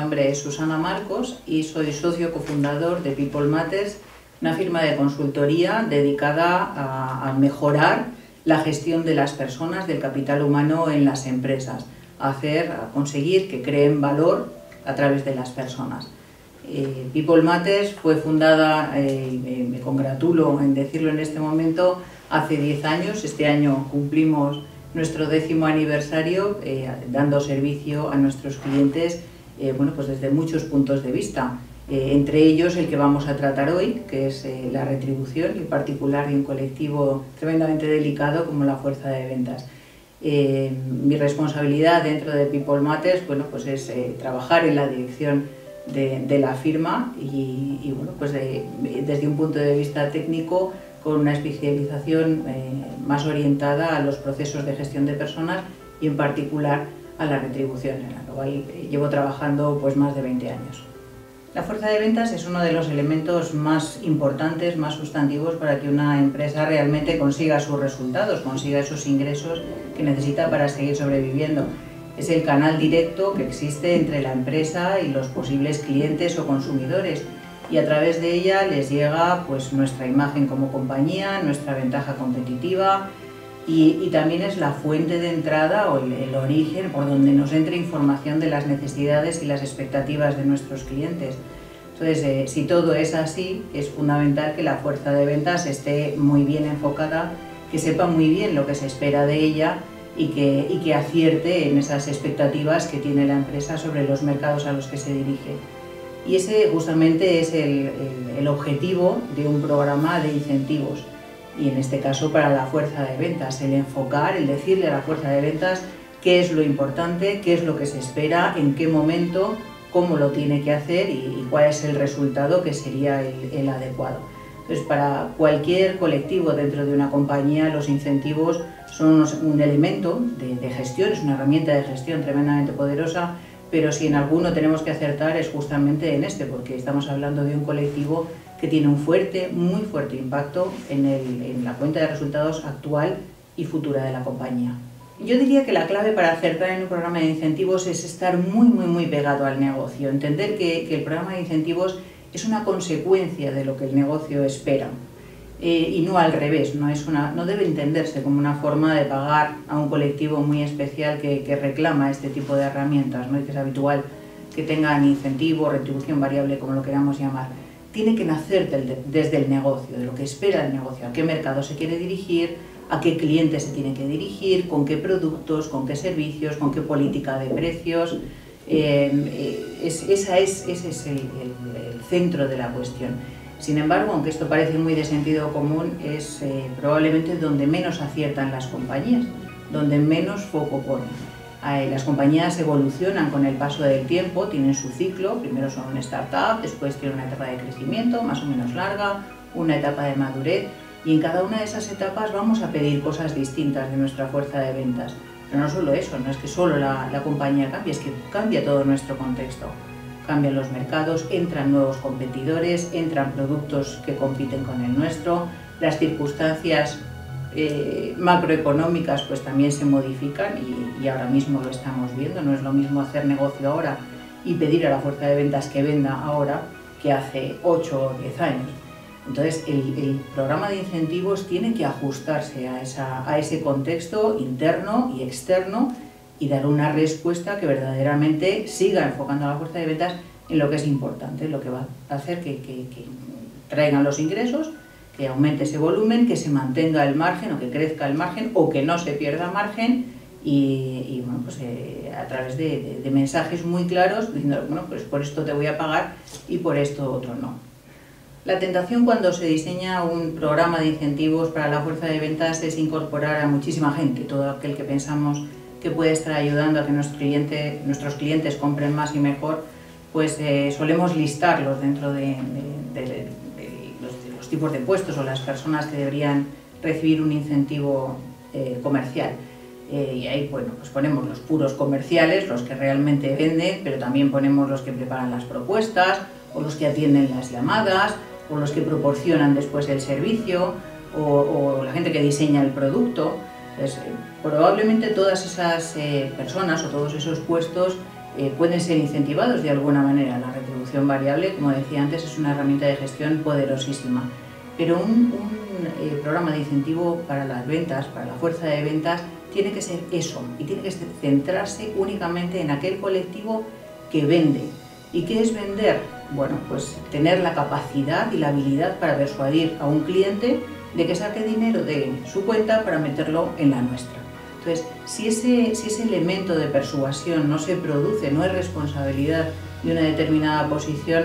nombre es Susana Marcos y soy socio cofundador de People Matters, una firma de consultoría dedicada a mejorar la gestión de las personas, del capital humano en las empresas, a conseguir que creen valor a través de las personas. People Matters fue fundada, me congratulo en decirlo en este momento, hace 10 años. Este año cumplimos nuestro 10º aniversario dando servicio a nuestros clientes pues desde muchos puntos de vista. Entre ellos el que vamos a tratar hoy, que es la retribución, y en particular y en colectivo tremendamente delicado como la fuerza de ventas. Mi responsabilidad dentro de People Matters pues es trabajar en la dirección de la firma y pues desde un punto de vista técnico, con una especialización más orientada a los procesos de gestión de personas y en particular a la retribución, en la cual llevo trabajando pues más de 20 años. La fuerza de ventas es uno de los elementos más importantes, más sustantivos para que una empresa realmente consiga sus resultados, consiga esos ingresos que necesita para seguir sobreviviendo. Es el canal directo que existe entre la empresa y los posibles clientes o consumidores, y a través de ella les llega pues nuestra imagen como compañía, nuestra ventaja competitiva y también es la fuente de entrada o el origen por donde nos entra información de las necesidades y las expectativas de nuestros clientes. Entonces, si todo es así, es fundamental que la fuerza de ventas esté muy bien enfocada, que sepa muy bien lo que se espera de ella y que acierte en esas expectativas que tiene la empresa sobre los mercados a los que se dirige. Y ese justamente es el objetivo de un programa de incentivos, y en este caso para la fuerza de ventas, el enfocar, el decirle a la fuerza de ventas qué es lo importante, qué es lo que se espera, en qué momento, cómo lo tiene que hacer y cuál es el resultado que sería el adecuado. Entonces, para cualquier colectivo dentro de una compañía, los incentivos son un elemento de gestión, es una herramienta de gestión tremendamente poderosa, pero si en alguno tenemos que acertar es justamente en este, porque estamos hablando de un colectivo que tiene un muy fuerte impacto en la cuenta de resultados actual y futura de la compañía. Yo diría que la clave para acertar en un programa de incentivos es estar muy pegado al negocio, entender que el programa de incentivos es una consecuencia de lo que el negocio espera. Y no al revés, no debe entenderse como una forma de pagar a un colectivo muy especial que reclama este tipo de herramientas, ¿no? Y que es habitual que tengan incentivo, retribución variable, como lo queramos llamar. Tiene que nacer desde el negocio, de lo que espera el negocio, a qué mercado se quiere dirigir, a qué cliente se tiene que dirigir, con qué productos, con qué servicios, con qué política de precios. Ese es el centro de la cuestión. Sin embargo, aunque esto parece muy de sentido común, es probablemente donde menos aciertan las compañías, donde menos foco ponen. Las compañías evolucionan con el paso del tiempo, tienen su ciclo, primero son una startup, después tienen una etapa de crecimiento más o menos larga, una etapa de madurez, y en cada una de esas etapas vamos a pedir cosas distintas de nuestra fuerza de ventas. Pero no solo eso, no es que solo la compañía cambie, es que cambia todo nuestro contexto. Cambian los mercados, entran nuevos competidores, entran productos que compiten con el nuestro, las circunstancias macroeconómicas pues también se modifican y ahora mismo lo estamos viendo. No es lo mismo hacer negocio ahora y pedir a la fuerza de ventas que venda ahora que hace 8 o 10 años. Entonces el programa de incentivos tiene que ajustarse a ese contexto interno y externo y dar una respuesta que verdaderamente siga enfocando a la fuerza de ventas en lo que es importante, lo que va a hacer que traigan los ingresos, que aumente ese volumen, que se mantenga el margen o que crezca el margen o que no se pierda margen y bueno, pues a través de mensajes muy claros diciendo, bueno, pues por esto te voy a pagar y por esto otro no. La tentación cuando se diseña un programa de incentivos para la fuerza de ventas es incorporar a muchísima gente, todo aquel que pensamos que puede estar ayudando a que nuestros clientes compren más y mejor, pues solemos listarlos dentro de los tipos de puestos o las personas que deberían recibir un incentivo comercial. Y ahí bueno, pues ponemos los puros comerciales, los que realmente venden, pero también ponemos los que preparan las propuestas, o los que atienden las llamadas, o los que proporcionan después el servicio, o la gente que diseña el producto. Entonces, probablemente todas esas personas o todos esos puestos pueden ser incentivados de alguna manera. La retribución variable, como decía antes, es una herramienta de gestión poderosísima, pero un programa de incentivo para las ventas, para la fuerza de ventas, tiene que ser eso, y tiene que centrarse únicamente en aquel colectivo que vende. ¿Y qué es vender? Bueno, pues tener la capacidad y la habilidad para persuadir a un cliente de que saque dinero de su cuenta para meterlo en la nuestra. Entonces, si ese elemento de persuasión no se produce, no es responsabilidad de una determinada posición,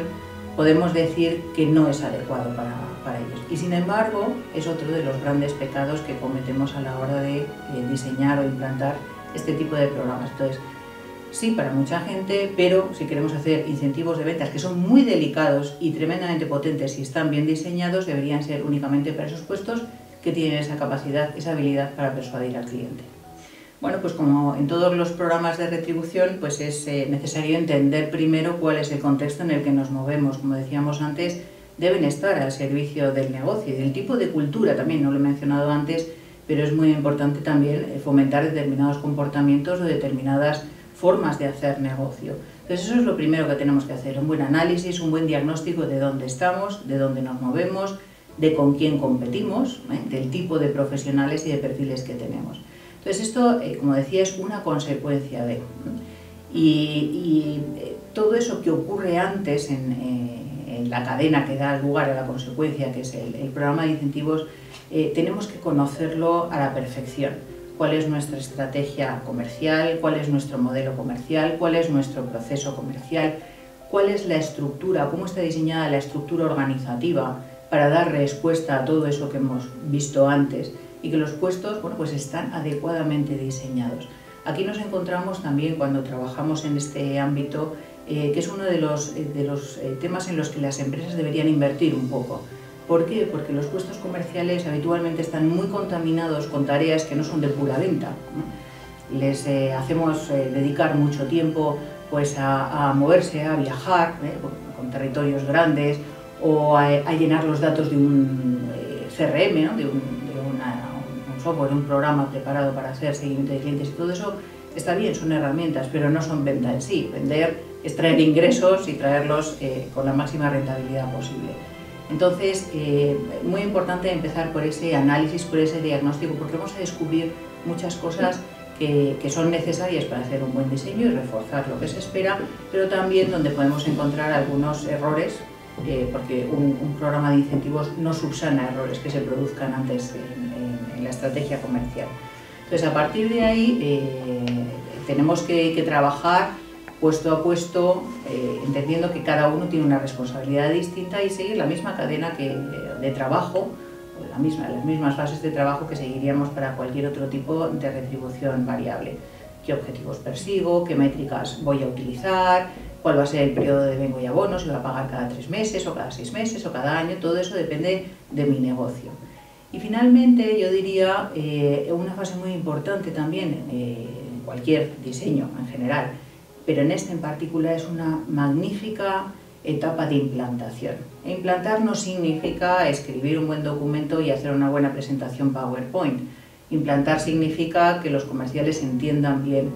podemos decir que no es adecuado para ellos. Y sin embargo, es otro de los grandes pecados que cometemos a la hora de diseñar o implantar este tipo de programas. Entonces, sí, para mucha gente, pero si queremos hacer incentivos de ventas que son muy delicados y tremendamente potentes, si están bien diseñados, deberían ser únicamente para esos puestos que tienen esa capacidad, esa habilidad para persuadir al cliente. Bueno, pues como en todos los programas de retribución, pues es necesario entender primero cuál es el contexto en el que nos movemos. Como decíamos antes, deben estar al servicio del negocio y del tipo de cultura también, no lo he mencionado antes, pero es muy importante también fomentar determinados comportamientos o determinadas formas de hacer negocio. Entonces eso es lo primero que tenemos que hacer, un buen análisis, un buen diagnóstico de dónde estamos, de dónde nos movemos, de con quién competimos, del tipo de profesionales y de perfiles que tenemos. Entonces esto, como decía, es una consecuencia de... Y todo eso que ocurre antes en la cadena que da lugar a la consecuencia, que es el programa de incentivos, tenemos que conocerlo a la perfección. Cuál es nuestra estrategia comercial, cuál es nuestro modelo comercial, cuál es nuestro proceso comercial, cuál es la estructura, cómo está diseñada la estructura organizativa para dar respuesta a todo eso que hemos visto antes y que los puestos, bueno, pues están adecuadamente diseñados. Aquí nos encontramos también cuando trabajamos en este ámbito, que es uno de los temas en los que las empresas deberían invertir un poco. ¿Por qué? Porque los puestos comerciales habitualmente están muy contaminados con tareas que no son de pura venta, ¿no? Les hacemos dedicar mucho tiempo pues, a moverse, a viajar con territorios grandes o a llenar los datos de un CRM, ¿no? de un software, un programa preparado para hacer seguimiento de clientes y todo eso. Está bien, son herramientas, pero no son venta en sí. Vender es traer ingresos y traerlos con la máxima rentabilidad posible. Entonces, muy importante empezar por ese análisis, por ese diagnóstico, porque vamos a descubrir muchas cosas que son necesarias para hacer un buen diseño y reforzar lo que se espera, pero también donde podemos encontrar algunos errores, porque un programa de incentivos no subsana errores que se produzcan antes en la estrategia comercial. Entonces, a partir de ahí, tenemos que trabajar puesto a puesto, entendiendo que cada uno tiene una responsabilidad distinta y seguir la misma cadena de trabajo, o las mismas fases de trabajo que seguiríamos para cualquier otro tipo de retribución variable. ¿Qué objetivos persigo? ¿Qué métricas voy a utilizar? ¿Cuál va a ser el periodo de vengo y abono? ¿Si va a pagar cada 3 meses o cada 6 meses o cada año? Todo eso depende de mi negocio. Y finalmente yo diría una fase muy importante también en cualquier diseño en general, pero en este en particular es una magnífica etapa de implantación. Implantar no significa escribir un buen documento y hacer una buena presentación PowerPoint. Implantar significa que los comerciales entiendan bien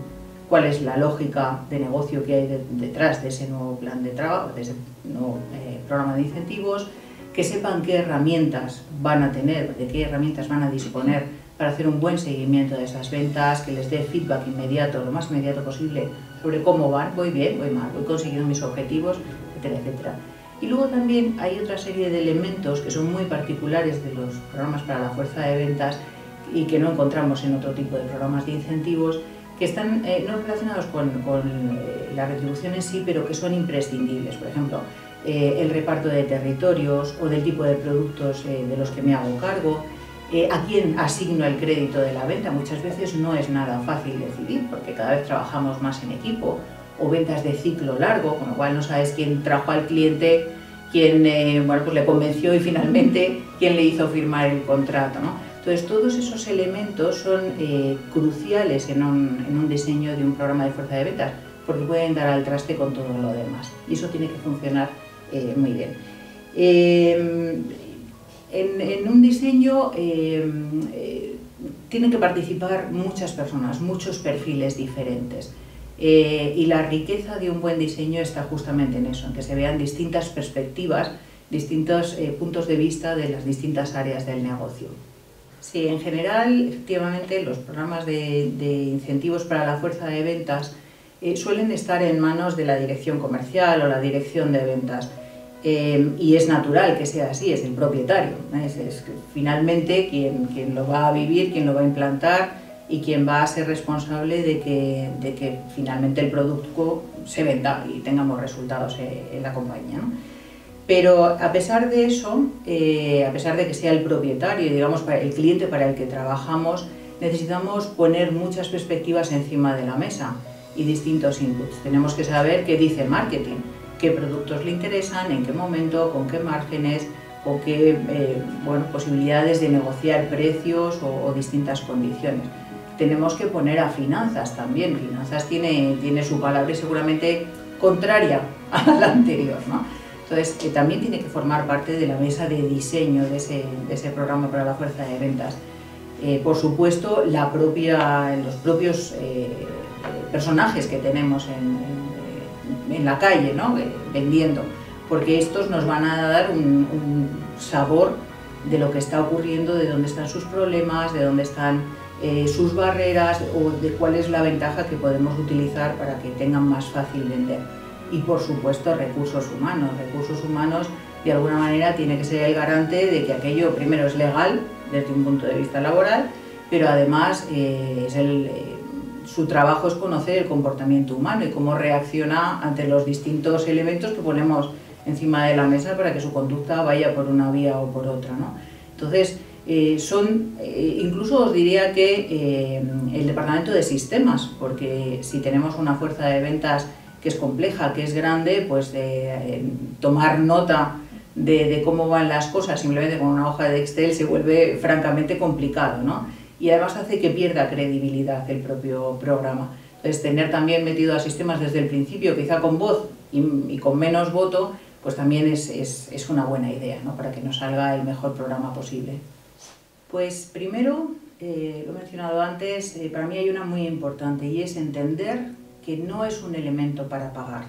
cuál es la lógica de negocio que hay detrás de ese nuevo plan de trabajo, de ese nuevo programa de incentivos, que sepan qué herramientas van a tener, de qué herramientas van a disponer para hacer un buen seguimiento de esas ventas, que les dé feedback inmediato, lo más inmediato posible, sobre cómo van, voy bien, voy mal, voy consiguiendo mis objetivos, etcétera, etcétera. Y luego también hay otra serie de elementos que son muy particulares de los programas para la fuerza de ventas y que no encontramos en otro tipo de programas de incentivos, que están no relacionados con la retribución en sí, pero que son imprescindibles. Por ejemplo, el reparto de territorios o del tipo de productos de los que me hago cargo, a quién asigno el crédito de la venta. Muchas veces no es nada fácil decidir porque cada vez trabajamos más en equipo, o ventas de ciclo largo, con lo cual no sabes quién trajo al cliente, quién bueno, pues le convenció y finalmente quién le hizo firmar el contrato, ¿no? Entonces todos esos elementos son cruciales en un diseño de un programa de fuerza de ventas porque pueden dar al traste con todo lo demás y eso tiene que funcionar muy bien. En un diseño tienen que participar muchas personas, muchos perfiles diferentes. Y la riqueza de un buen diseño está justamente en eso, en que se vean distintas perspectivas, distintos puntos de vista de las distintas áreas del negocio. Sí, en general, efectivamente, los programas de incentivos para la fuerza de ventas suelen estar en manos de la dirección comercial o la dirección de ventas. Y es natural que sea así, es el propietario, es finalmente quien lo va a vivir, quien lo va a implantar y quien va a ser responsable de que finalmente el producto se venda y tengamos resultados en la compañía, ¿no? Pero a pesar de eso, a pesar de que sea el propietario, digamos, el cliente para el que trabajamos, necesitamos poner muchas perspectivas encima de la mesa y distintos inputs. Tenemos que saber qué dice marketing, qué productos le interesan, en qué momento, con qué márgenes, con qué posibilidades de negociar precios o distintas condiciones. Tenemos que poner a finanzas también. Finanzas tiene su palabra seguramente contraria a la anterior, ¿no? Entonces, también tiene que formar parte de la mesa de diseño de ese programa para la fuerza de ventas. Por supuesto, los propios personajes que tenemos en la calle, ¿no? Vendiendo, porque estos nos van a dar un sabor de lo que está ocurriendo, de dónde están sus problemas, de dónde están sus barreras o de cuál es la ventaja que podemos utilizar para que tengan más fácil vender. Y por supuesto recursos humanos. Recursos humanos de alguna manera tiene que ser el garante de que aquello primero es legal desde un punto de vista laboral, pero además su trabajo es conocer el comportamiento humano y cómo reacciona ante los distintos elementos que ponemos encima de la mesa para que su conducta vaya por una vía o por otra, ¿no? Entonces, incluso os diría que el departamento de sistemas, porque si tenemos una fuerza de ventas que es compleja, que es grande, pues tomar nota de cómo van las cosas simplemente con una hoja de Excel se vuelve francamente complicado, ¿no? Y además hace que pierda credibilidad el propio programa. Entonces, tener también metido a sistemas desde el principio, quizá con voz y con menos voto, pues también es una buena idea, ¿no? Para que nos salga el mejor programa posible. Pues primero, lo he mencionado antes, para mí hay una muy importante y es entender que no es un elemento para pagar,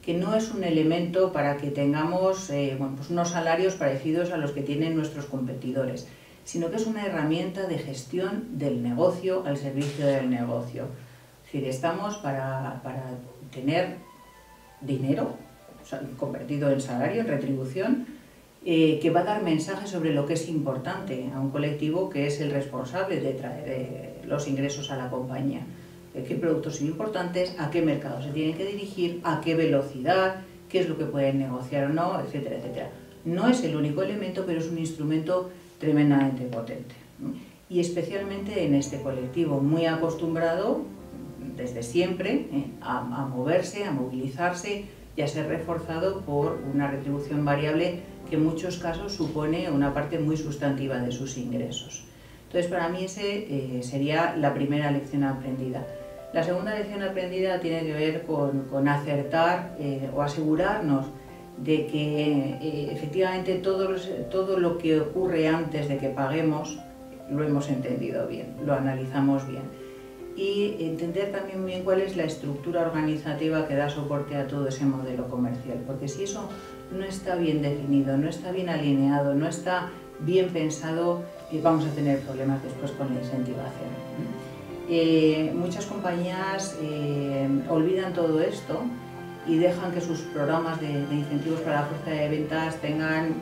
que no es un elemento para que tengamos pues unos salarios parecidos a los que tienen nuestros competidores, sino que es una herramienta de gestión del negocio al servicio del negocio. Es decir, estamos para tener dinero convertido en salario, en retribución, que va a dar mensajes sobre lo que es importante a un colectivo que es el responsable de traer los ingresos a la compañía. Qué productos son importantes, a qué mercado se tienen que dirigir, a qué velocidad, qué es lo que pueden negociar o no, etcétera, etcétera. No es el único elemento, pero es un instrumento tremendamente potente. Y especialmente en este colectivo, muy acostumbrado desde siempre a moverse, a movilizarse y a ser reforzado por una retribución variable que en muchos casos supone una parte muy sustantiva de sus ingresos. Entonces, para mí ese sería la primera lección aprendida. La segunda lección aprendida tiene que ver con acertar o asegurarnos de que efectivamente todo lo que ocurre antes de que paguemos lo hemos entendido bien, lo analizamos bien. Y entender también bien cuál es la estructura organizativa que da soporte a todo ese modelo comercial, porque si eso no está bien definido, no está bien alineado, no está bien pensado, vamos a tener problemas después con la incentivación. Muchas compañías olvidan todo esto y dejan que sus programas de incentivos para la fuerza de ventas tengan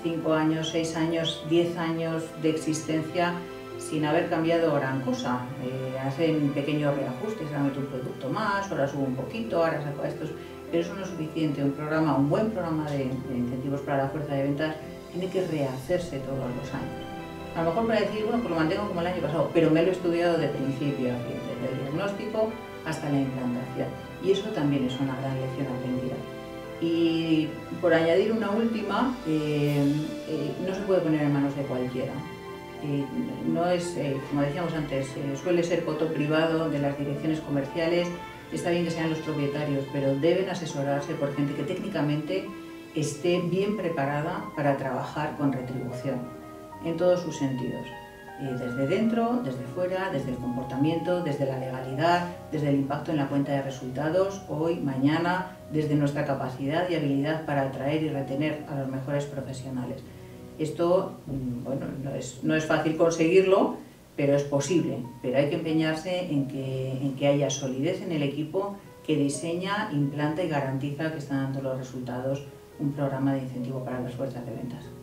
5 años, 6 años, 10 años de existencia sin haber cambiado gran cosa. Hacen pequeños reajustes, ahora meto un producto más, ahora subo un poquito, ahora saco estos, pero eso no es suficiente. Un buen programa de incentivos para la fuerza de ventas tiene que rehacerse todos los años. A lo mejor para decir, bueno, pues lo mantengo como el año pasado, pero me lo he estudiado de principio a fin, desde el diagnóstico hasta la implantación. Y eso también es una gran lección aprendida. Y por añadir una última, no se puede poner en manos de cualquiera. No es, como decíamos antes, suele ser coto privado de las direcciones comerciales. Está bien que sean los propietarios, pero deben asesorarse por gente que técnicamente esté bien preparada para trabajar con retribución, en todos sus sentidos. desde dentro, desde fuera, desde el comportamiento, desde la legalidad, desde el impacto en la cuenta de resultados, hoy, mañana, desde nuestra capacidad y habilidad para atraer y retener a los mejores profesionales. Esto, bueno, no es fácil conseguirlo, pero es posible, pero hay que empeñarse en que haya solidez en el equipo que diseña, implanta y garantiza que están dando los resultados un programa de incentivo para las fuerzas de ventas.